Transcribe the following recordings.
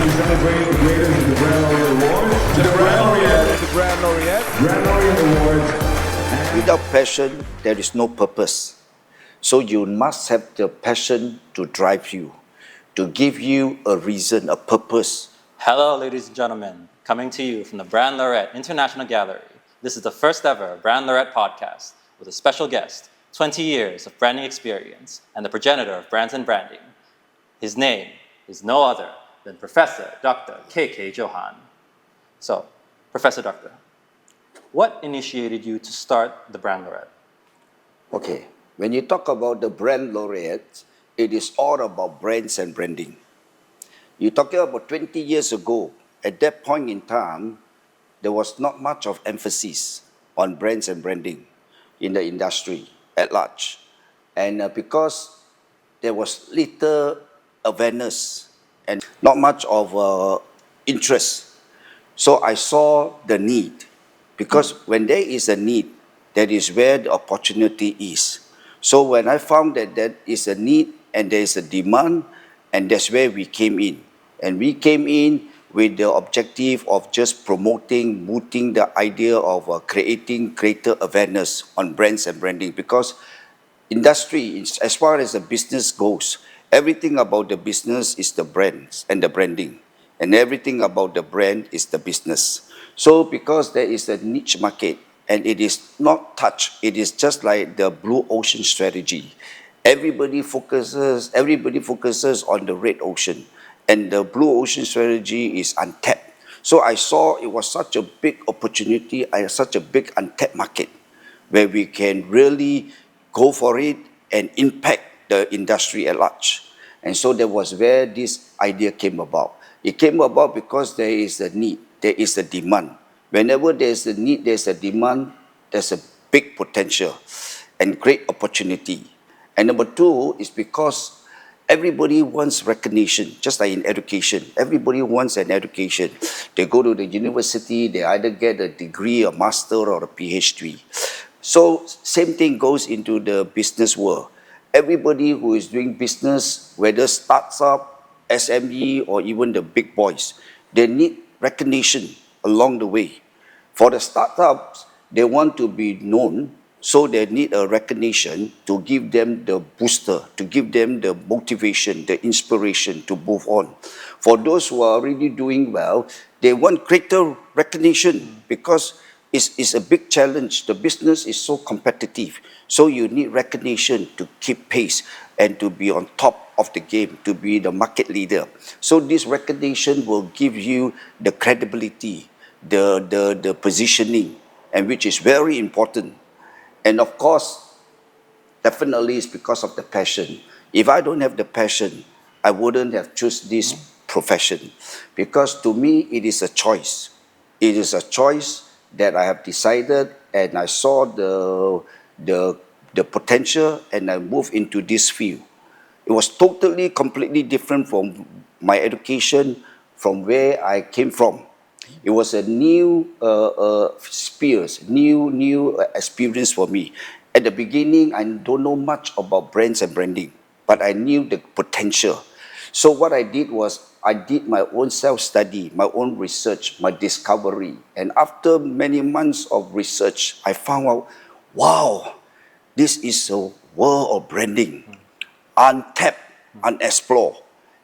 to celebrate the winners of the BrandLaureate Awards. BrandLaureate Awards. Without passion, there is no purpose. So you must have the passion to drive you, to give you a reason, a purpose. Hello, ladies and gentlemen. Coming to you from the BrandLaureate International Gallery. This is the first ever BrandLaureate Podcast with a special guest, 20 years of branding experience and the progenitor of brands and branding. His name is no other than Professor Dr. KK Johan. So, Professor Doctor, what initiated you to start the BrandLaureate? Okay, when you talk about the BrandLaureate, it is all about brands and branding. You're talking about 20 years ago. At that point in time, there was not much of emphasis on brands and branding in the industry at large. And because there was little awareness and not much of interest. So I saw the need. Because when there is a need, that is where the opportunity is. So when I found that there is a need and there is a demand, and that's where we came in. And we came in with the objective of just promoting, mooting the idea of creating greater awareness on brands and branding. Because industry, as far as the business goes, everything about the business is the brands and the branding. And everything about the brand is the business. So because there is a niche market and it is not touched, it is just like the blue ocean strategy. Everybody focuses on the red ocean. And the blue ocean strategy is untapped. So I saw it was such a big opportunity, such a big untapped market where we can really go for it and impact the industry at large. And so that was where this idea came about. It came about because there is a need, there is a demand. Whenever there is a need, there is a demand, there's a big potential and great opportunity. And number two is because everybody wants recognition, just like in education. Everybody wants an education. They go to the university, they either get a degree, a master, or a PhD. So same thing goes into the business world. Everybody who is doing business, whether startup, SME, or even the big boys, they need recognition along the way. For the startups, they want to be known, so they need a recognition to give them the booster, to give them the motivation, the inspiration to move on. For those who are already doing well, they want greater recognition because it's a big challenge. The business is so competitive. So you need recognition to keep pace and to be on top of the game, to be the market leader. So this recognition will give you the credibility, the positioning, and which is very important. And of course, definitely it's because of the passion. If I don't have the passion, I wouldn't have chosen this profession. Because to me, it is a choice. It is a choice that I have decided, and I saw the potential, and I moved into this field. It was totally, completely different from my education, from where I came from. It was a new experience for me. At the beginning, I don't know much about brands and branding, but I knew the potential. So what I did was, I did my own self-study, my own research, my discovery. And after many months of research, I found out, wow, this is a world of branding, untapped, unexplored,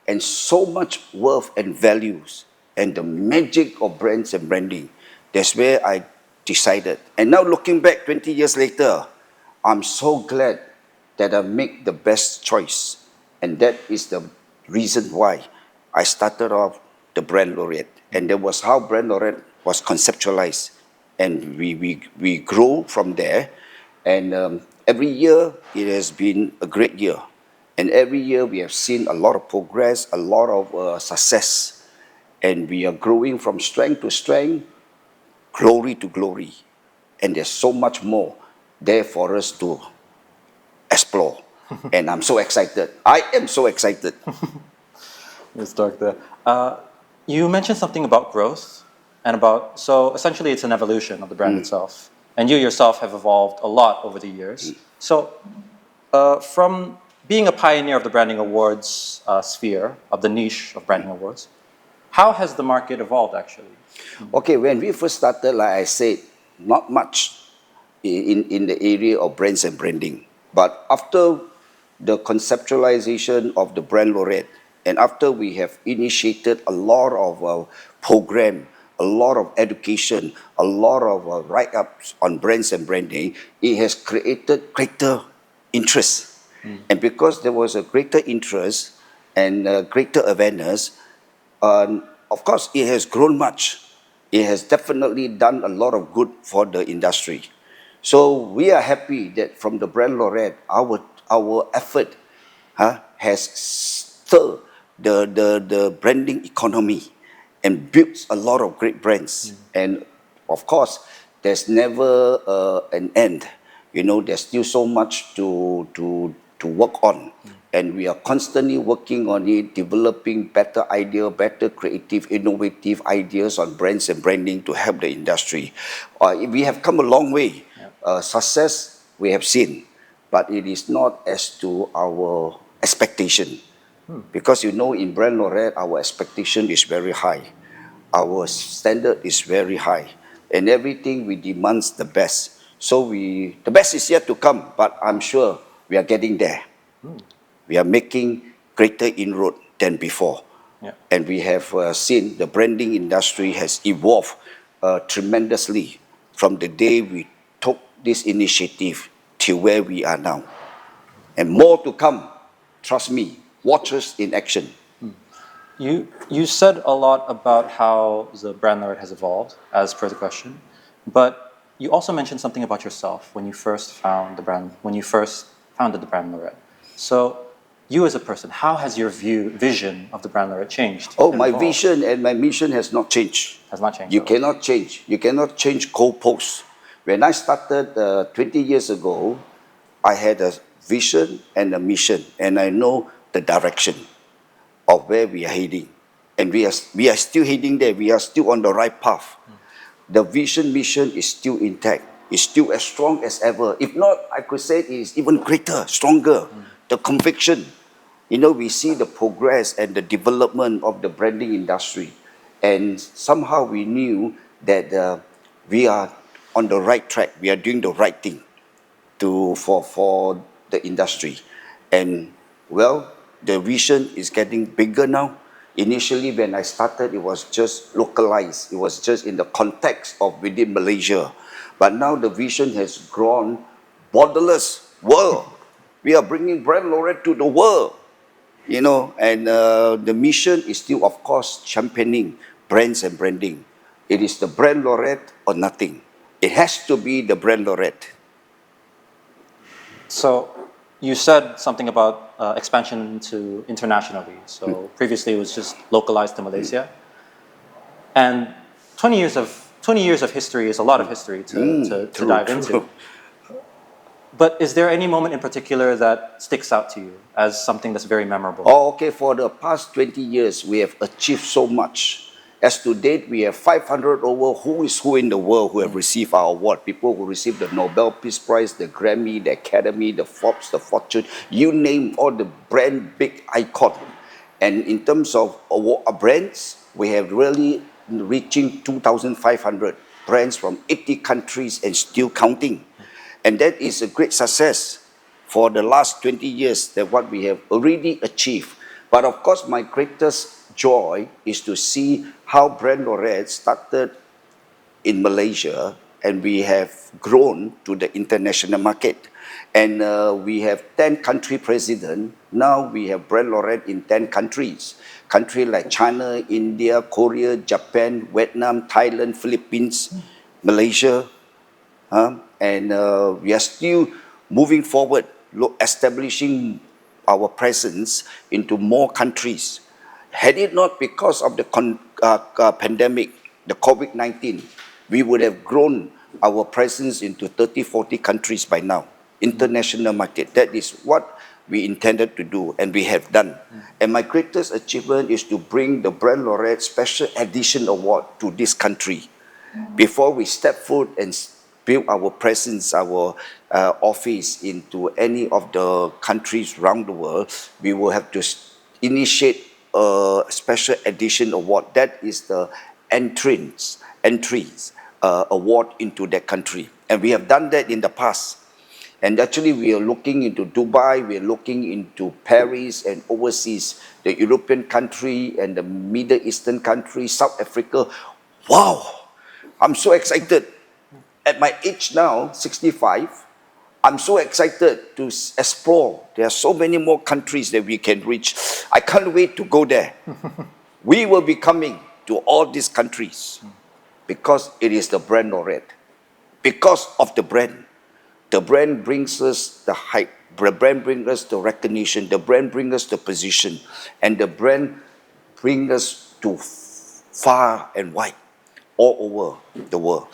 and so much worth and values. And the magic of brands and branding, that's where I decided. And now looking back 20 years later, I'm so glad that I made the best choice. And that is the reason why I started off the BrandLaureate. And that was how BrandLaureate was conceptualized. And we grow from there. And every year, it has been a great year. And every year, we have seen a lot of progress, a lot of success. And we are growing from strength to strength, glory to glory. And there's so much more there for us to explore. And I'm so excited. I am so excited. Yes, Doctor. You mentioned something about growth so essentially it's an evolution of the brand itself. And you yourself have evolved a lot over the years. So from being a pioneer of the branding awards sphere, of the niche of branding awards, How has the market evolved actually? Okay, when we first started, like I said, not much in the area of brands and branding. But after the conceptualization of the BrandLaureate, and after we have initiated a lot of program, a lot of education, a lot of write-ups on brands and branding, it has created greater interest. And because there was a greater interest and greater awareness, of course, it has grown much. It has definitely done a lot of good for the industry. So we are happy that from the BrandLaureate, our effort has stirred the branding economy and built a lot of great brands. And of course, there's never an end. You know, there's still so much to work on. And we are constantly working on it, developing better idea, better creative, innovative ideas on brands and branding to help the industry. We have come a long way. Success we have seen, but it is not as to our expectation. Because you know, in BrandLaureate, our expectation is very high. Our standard is very high. And everything we demand the best. So the best is yet to come, but I'm sure we are getting there. We are making greater inroad than before. Yeah. And we have seen the branding industry has evolved tremendously from the day we took this initiative to where we are now. And more to come. Trust me, watch us in action. You said a lot about how the BrandLaureate has evolved, as per the question, but you also mentioned something about yourself when you first founded the BrandLaureate. So, you as a person, how has your vision of the BrandLaureate changed? Oh, and my evolved? vision and my mission has not changed. Has not changed. You at all. cannot change. You cannot change goalposts. When I started 20 years ago, I had a vision and a mission, and I know the direction of where we are heading. And we are still heading there. We are still on the right path. The vision, mission is still intact. It's still as strong as ever. If not, I could say it is even greater, stronger. The conviction. You know, we see the progress and the development of the branding industry. And somehow we knew that we are on the right track. We are doing the right thing for the industry. And well, the vision is getting bigger now. Initially, when I started, it was just localized. It was just in the context of within Malaysia. But now the vision has grown borderless world. We are bringing BrandLaureate to the world. You know, and the mission is still, of course, championing brands and branding. It is the BrandLaureate or nothing. It has to be the BrandLaureate. So, you said something about expansion to internationally. So, previously it was just localized to Malaysia. And 20 years of history is a lot of history to True, dive true. into. But is there any moment in particular that sticks out to you as something that's very memorable? Oh, okay, for the past 20 years, we have achieved so much. As to date, we have 500 over who is who in the world who have received our award. People who received the Nobel Peace Prize, the Grammy, the Academy, the Forbes, the Fortune, you name all the brand big icon. And in terms of award, brands, we have really reaching 2,500 brands from 80 countries and still counting. And that is a great success for the last 20 years that what we have already achieved. But of course, my greatest joy is to see how BrandLaureate started in Malaysia and we have grown to the international market. And we have 10 country presidents. Now we have BrandLaureate in 10 countries. Countries like China, India, Korea, Japan, Vietnam, Thailand, Philippines, Malaysia. And we are still moving forward, establishing our presence into more countries. Had it not because of the pandemic, the COVID-19, we would have grown our presence into 30, 40 countries by now. International market. That is what we intended to do and we have done. And my greatest achievement is to bring the BrandLaureate Special Edition Award to this country. Before we step foot and build our presence, our office into any of the countries around the world, we will have to initiate a special edition award. That is the entries award into that country. And we have done that in the past. And actually, we are looking into Dubai, we are looking into Paris and overseas, the European country and the Middle Eastern country, South Africa. Wow, I'm so excited. At my age now, 65, I'm so excited to explore. There are so many more countries that we can reach. I can't wait to go there. We will be coming to all these countries because it is the BrandLaureate. Because of the brand. The brand brings us the hype. The brand brings us the recognition. The brand brings us the position. And the brand brings us to far and wide, all over the world.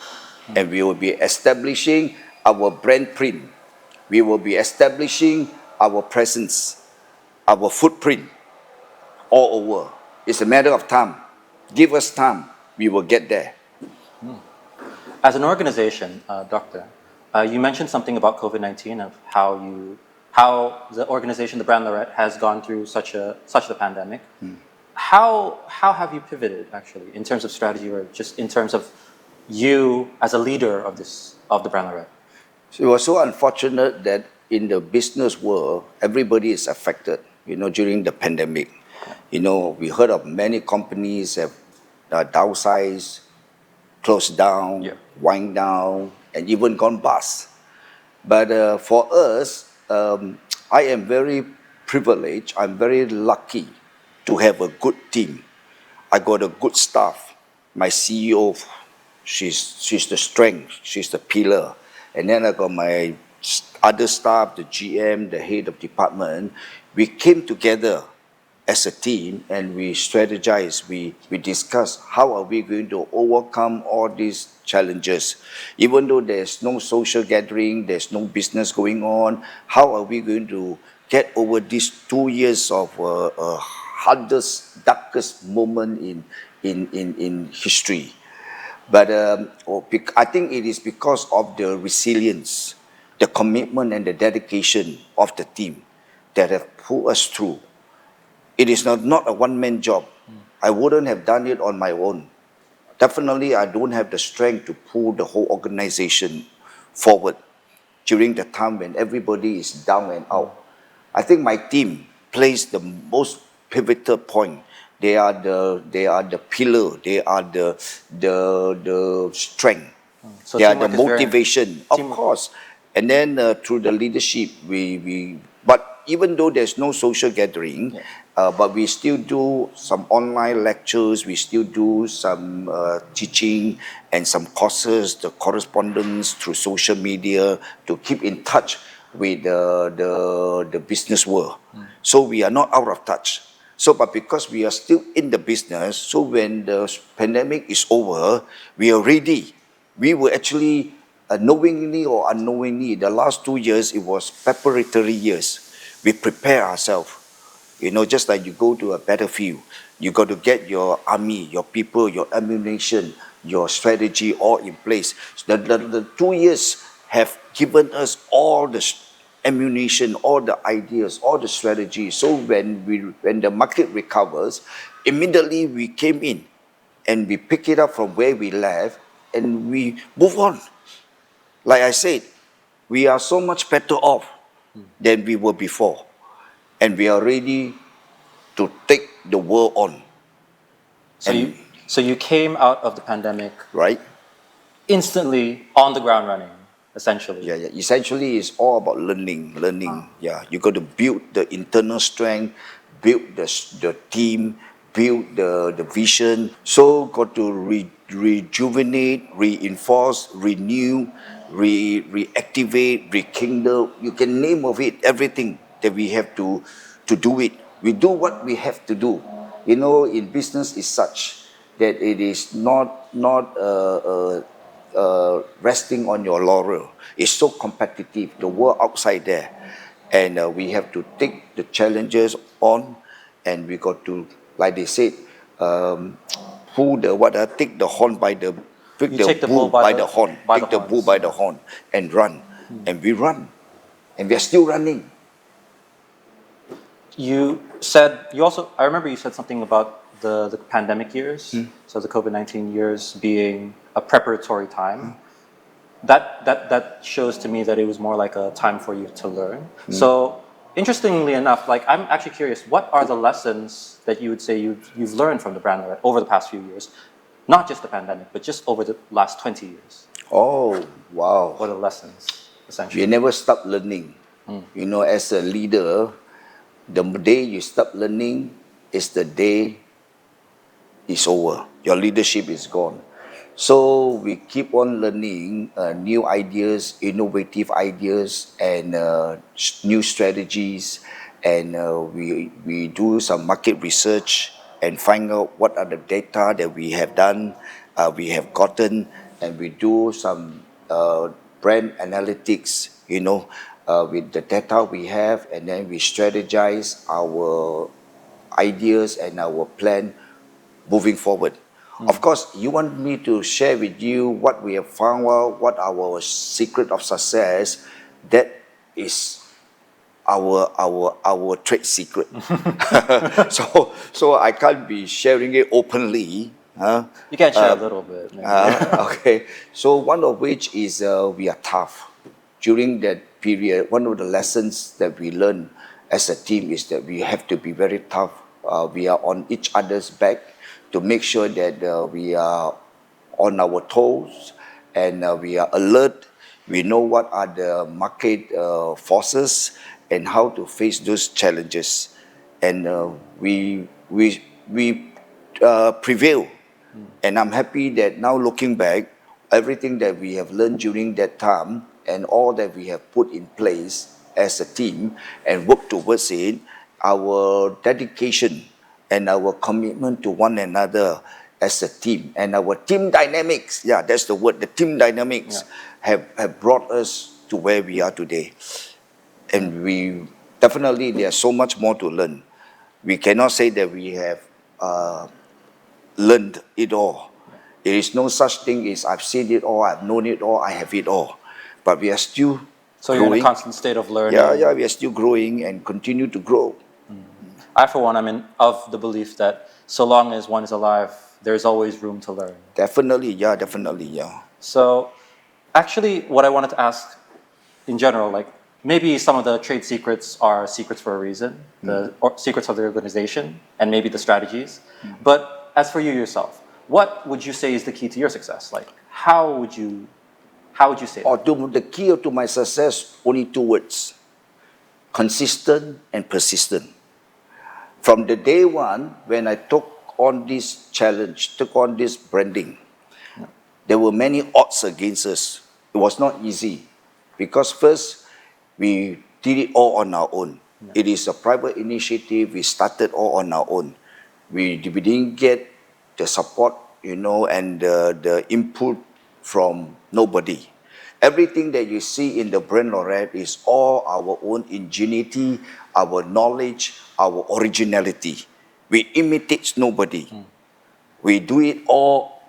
And we will be establishing our brand print. We will be establishing our presence, our footprint all over. It's a matter of time. Give us time, we will get there. As an organization, Doctor, you mentioned something about COVID-19 of how the organization, the BrandLaureate, has gone through such a pandemic. How have you pivoted actually in terms of strategy or just in terms of you as a leader of the BrandLaureate? So it was so unfortunate that in the business world, everybody is affected, during the pandemic. We heard of many companies have downsized, closed down, wind down, and even gone bust. But for us, I am very privileged, I'm very lucky to have a good team. I got a good staff. My CEO, she's the strength, she's the pillar. And then I got my other staff, the GM, the head of department. We came together as a team and we strategized, we discussed how are we going to overcome all these challenges. Even though there's no social gathering, there's no business going on, how are we going to get over these 2 years of hardest, darkest moment in history? But I think it is because of the resilience, the commitment and the dedication of the team that have pulled us through. It is not a one-man job. I wouldn't have done it on my own. Definitely, I don't have the strength to pull the whole organization forward during the time when everybody is down and out. I think my team plays the most pivotal point. They are the pillar. They are the strength. So they are the teamwork is motivation, of course. And then through the leadership, but even though there's no social gathering, but we still do some online lectures, we still do some teaching and some courses, the correspondence through social media to keep in touch with the business world. So we are not out of touch. But because we are still in the business, so when the pandemic is over, we are ready. We were actually, knowingly or unknowingly, the last 2 years, it was preparatory years. We prepare ourselves. Just like you go to a battlefield, you got to get your army, your people, your ammunition, your strategy all in place. The 2 years have given us all the ammunition, all the ideas, all the strategies. So when the market recovers, immediately we came in and we pick it up from where we left and we move on. Like I said, we are so much better off than we were before. And we are ready to take the world on. So you came out of the pandemic, right? Instantly on the ground running, essentially. Yeah. Essentially, it's all about learning. Yeah, you got to build the internal strength, build the team, build the vision. So got to rejuvenate, reinforce, renew, reactivate, rekindle. You can name of it, everything that we have to do it. We do what we have to do. In business is such that it is not resting on your laurel. It's so competitive, the world outside there. And we have to take the challenges on, and we got to, like they said, take the horn by the, take the bull by the horn, take the bull by the horn and run. And we run. And we are still running. I remember you said something about the pandemic years, so the COVID-19 years being a preparatory time. That shows to me that it was more like a time for you to learn. So interestingly enough, like I'm actually curious, what are the lessons that you would say you've learned from the BrandLaureate over the past few years? Not just the pandemic, but just over the last 20 years. Oh, wow. What are the lessons, You essentially? never stop learning. You know, as a leader, the day you stop learning is the day it's over. Your leadership is gone. So we keep on learning new ideas, innovative ideas, and new strategies. And we do some market research and find out what are the data that we have done, we have gotten, and we do some brand analytics, with the data we have, and then we strategize our ideas and our plan moving forward. Of course, you want me to share with you what we have found out, what our secret of success. That is our trade secret. so I can't be sharing it openly. You can share a little bit. Maybe. Okay. So one of which is we are tough. During that period, one of the lessons that we learn as a team is that we have to be very tough. We are on each other's back to make sure that we are on our toes and we are alert. We know what are the market forces and how to face those challenges, and we prevail. And I'm happy that now looking back, everything that we have learned during that time and all that we have put in place as a team and work towards it, our dedication and our commitment to one another as a team and our team dynamics, that's the word, the team dynamics have brought us to where we are today. And we definitely, there's so much more to learn. We cannot say that we have learned it all. There is no such thing as I've seen it all, I've known it all, I have it all. But we are still So growing. you're in a constant state of learning. We are still growing and continue to grow. I, for one, am of the belief that so long as one is alive, there's always room to learn. Definitely. So, actually, what I wanted to ask in general, like maybe some of the trade secrets are secrets for a reason, or secrets of the organization, and maybe the strategies. But as for you yourself, what would you say is the key to your success? Like, how would you say that? The key to my success, only two words: consistent and persistent. From the day one, when I took on this challenge, took on this branding, there were many odds against us. It was not easy because first, we did it all on our own. It is a private initiative. We started all on our own. We didn't get the support, and the input from nobody. Everything that you see in the BrandLaureate is all our own ingenuity, our knowledge, our originality. We imitate nobody. We do it all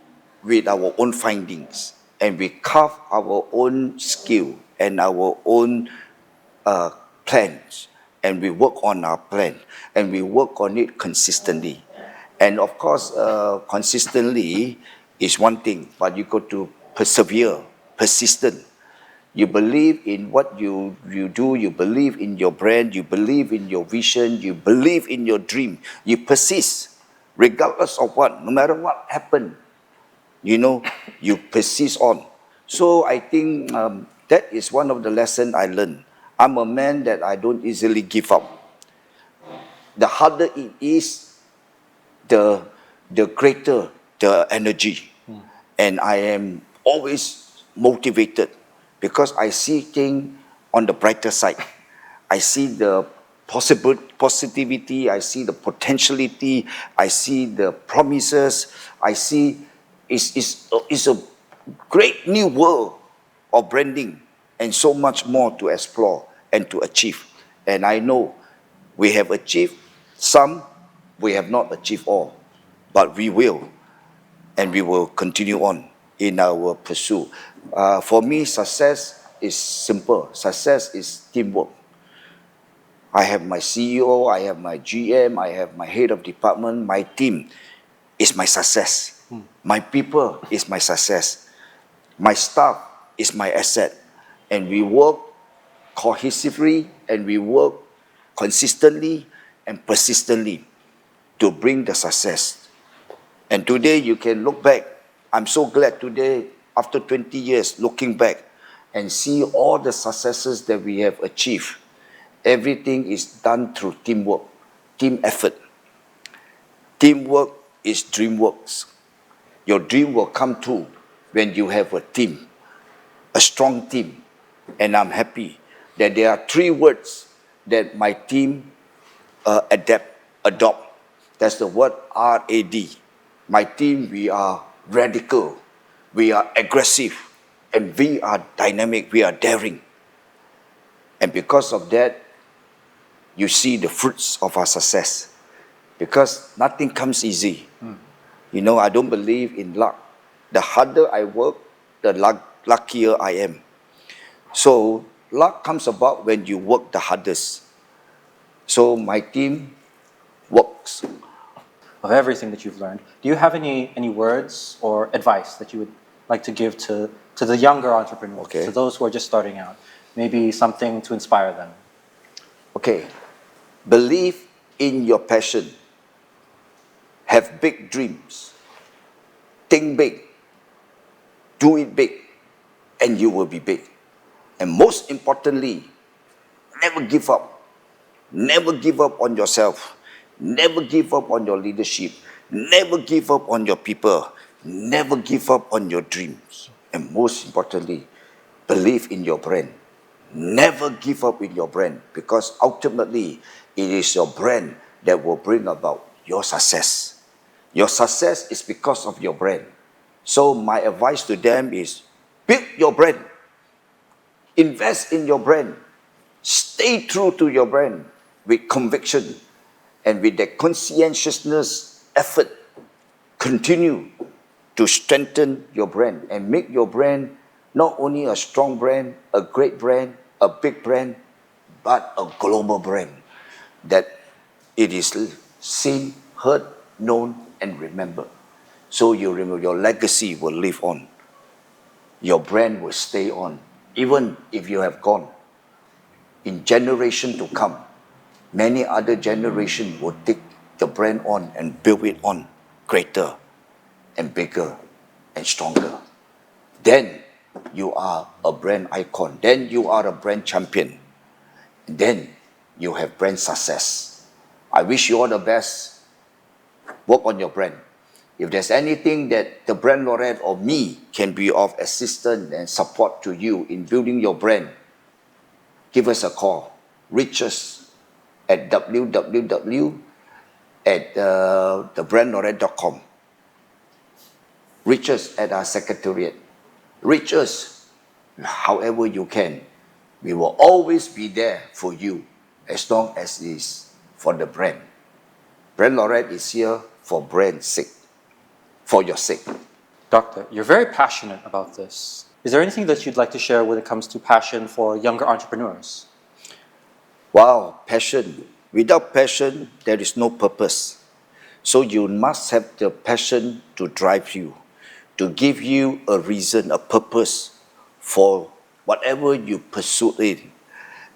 with our own findings, and we carve our own skill and our own plans, and we work on our plan, and we work on it consistently. And of course, consistently is one thing, but you got to persevere, persistent. You believe in what you do, you believe in your brand, you believe in your vision, you believe in your dream. You persist, regardless of what, no matter what happened, you persist on. So I think that is one of the lessons I learned. I'm a man that I don't easily give up. The harder it is, the greater the energy. And I am always motivated because I see things on the brighter side. I see the positivity, I see the potentiality, I see the promises, I see it's a great new world of branding and so much more to explore and to achieve. And I know we have achieved some, we have not achieved all, but we will, and we will continue on in our pursuit. For me, success is simple. Success is teamwork. I have my CEO, I have my GM, I have my head of department, my team is my success. My people is my success. My staff is my asset. And we work cohesively and we work consistently and persistently to bring the success. And today you can look back. I'm so glad today, after 20 years, looking back and see all the successes that we have achieved. Everything is done through teamwork, team effort. Teamwork is dreamworks. Your dream will come true when you have a team, a strong team. And I'm happy that there are 3 words that my team adopt. That's the word RAD. My team, we are radical, we are aggressive, and we are dynamic, we are daring. And because of that, you see the fruits of our success. Because nothing comes easy. You know, I don't believe in luck. The harder I work, the luckier I am. So, luck comes about when you work the hardest. So, my team works. Of everything that you've learned, do you have any words or advice that you would like to give to the younger entrepreneurs, Okay. to those who are just starting out? Maybe something to inspire them. Okay, believe in your passion. Have big dreams. Think big. Do it big. And you will be big. And most importantly, never give up. Never give up on yourself. Never give up on your leadership. Never give up on your people. Never give up on your dreams. And most importantly, believe in your brand. Never give up in your brand, because ultimately it is your brand that will bring about your success. Your success is because of your brand. So my advice to them is build your brand. Invest in your brand. Stay true to your brand with conviction and with that conscientiousness effort. Continue to strengthen your brand and make your brand not only a strong brand, a great brand, a big brand, but a global brand that it is seen, heard, known, and remembered. So your legacy will live on. Your brand will stay on. Even if you have gone, in generation to come, many other generations will take the brand on and build it on greater and bigger and stronger. Then you are a brand icon. Then you are a brand champion. Then you have brand success. I wish you all the best. Work on your brand. If there's anything that the BrandLaureate or me can be of assistance and support to you in building your brand, give us a call. Reach us at www@thebrandlaureate.com. Reach us at our secretariat. Reach us however you can. We will always be there for you as long as it is for the brand. BrandLaureate is here for brand's sake, for your sake. Doctor, you're very passionate about this. Is there anything that you'd like to share when it comes to passion for younger entrepreneurs? Wow, passion. Without passion, there is no purpose. So you must have the passion to drive you, to give you a reason, a purpose for whatever you pursue in.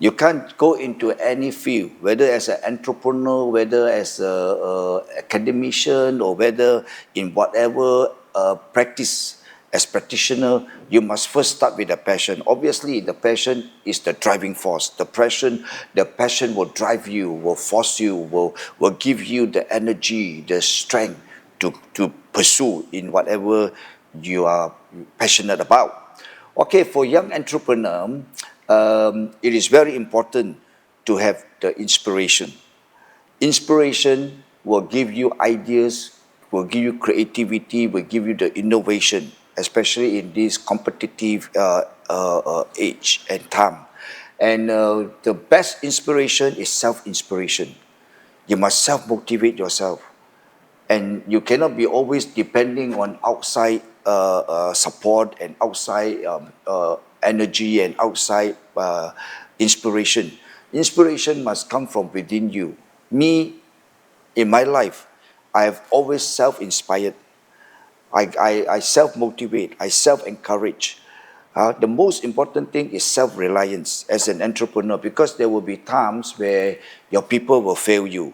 You can't go into any field, whether as an entrepreneur, whether as an academician, or whether in whatever practice as practitioner, you must first start with a passion. Obviously, the passion is the driving force. The passion will drive you, will force you, will give you the energy, the strength to pursue in whatever you are passionate about. Okay, for young entrepreneur, it is very important to have the inspiration. Inspiration will give you ideas, will give you creativity, will give you the innovation, especially in this competitive age and time. And the best inspiration is self-inspiration. You must self-motivate yourself. And you cannot be always depending on outside support and outside energy and outside inspiration. Inspiration must come from within you. Me, in my life, I have always self-inspired. I self-motivate, I self-encourage. The most important thing is self-reliance as an entrepreneur, because there will be times where your people will fail you,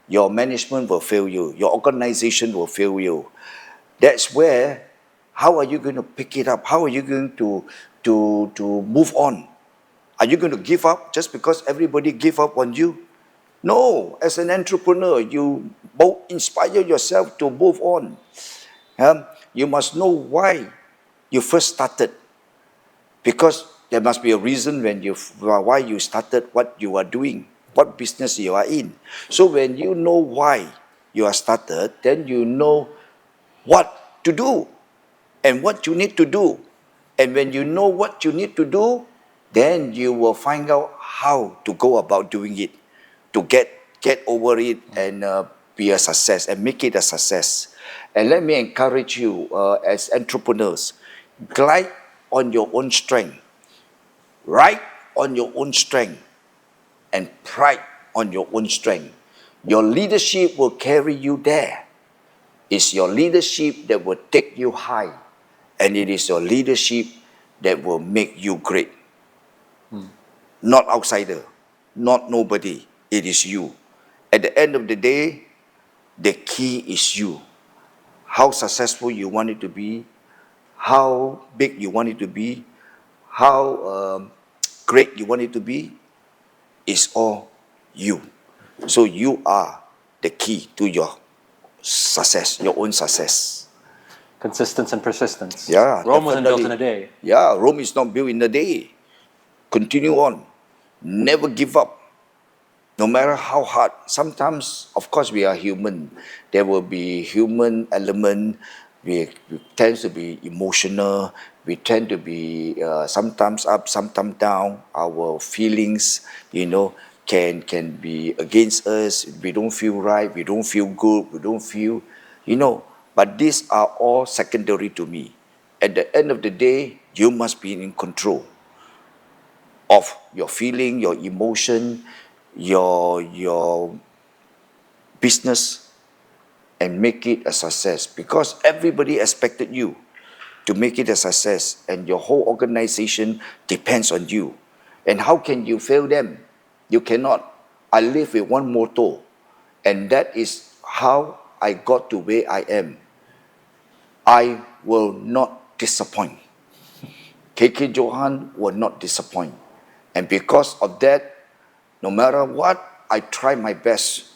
your management will fail you, your organization will fail you. That's where, how are you going to pick it up? How are you going to move on? Are you going to give up just because everybody give up on you? No, as an entrepreneur, you inspire yourself to move on. You must know why you first started, because there must be a reason why you started what you are doing, what business you are in. So when you know why you are started, then you know what to do and what you need to do. And when you know what you need to do, then you will find out how to go about doing it, to get over it and be a success and make it a success. And let me encourage you as entrepreneurs, glide on your own strength, ride on your own strength, and pride on your own strength. Your leadership will carry you there. It's your leadership that will take you high, and it is your leadership that will make you great. Not outsider, not nobody. It is you. At the end of the day, the key is you. How successful you want it to be, how big you want it to be, how great you want it to be, is all you. So you are the key to your success, your own success. Consistency and persistence. Yeah, Rome wasn't built in a definitely. day. Yeah, Rome is not built in a day. Continue on. Never give up. No matter how hard. Sometimes, of course, we are human. There will be human element. We tend to be emotional. We tend to be sometimes up, sometimes down. Our feelings, can be against us. We don't feel right. We don't feel good. We don't feel, But these are all secondary to me. At the end of the day, you must be in control of your feeling, your emotion, your business, and make it a success, because everybody expected you to make it a success, and your whole organization depends on you. And how can you fail them? You cannot. I live with one motto, and that is how I got to where I am. I will not disappoint. KK Johan will not disappoint. And because of that, no matter what, I try my best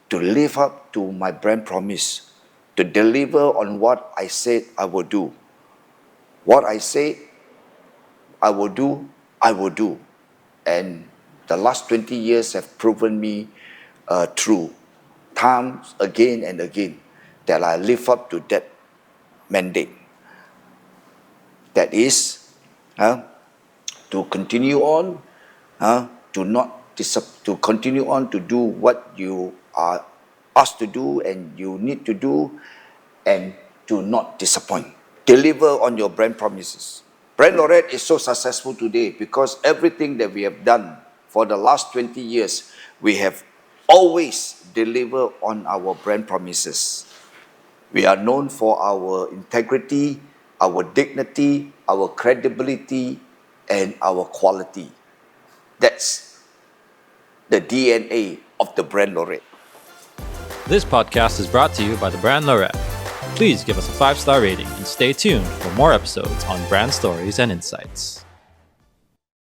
to live up to my brand promise, to deliver on what I said I will do. What I say I will do, I will do. And the last 20 years have proven me true, times again and again, that I live up to that mandate. That is to continue on, to continue on to do what you are asked to do and you need to do, and to not disappoint. Deliver on your brand promises. BrandLaureate is so successful today because everything that we have done for the last 20 years, we have always delivered on our brand promises. We are known for our integrity, our dignity, our credibility, and our quality. That's the DNA of the BrandLaureate. This podcast is brought to you by the BrandLaureate. Please give us a 5-star rating and stay tuned for more episodes on brand stories and insights.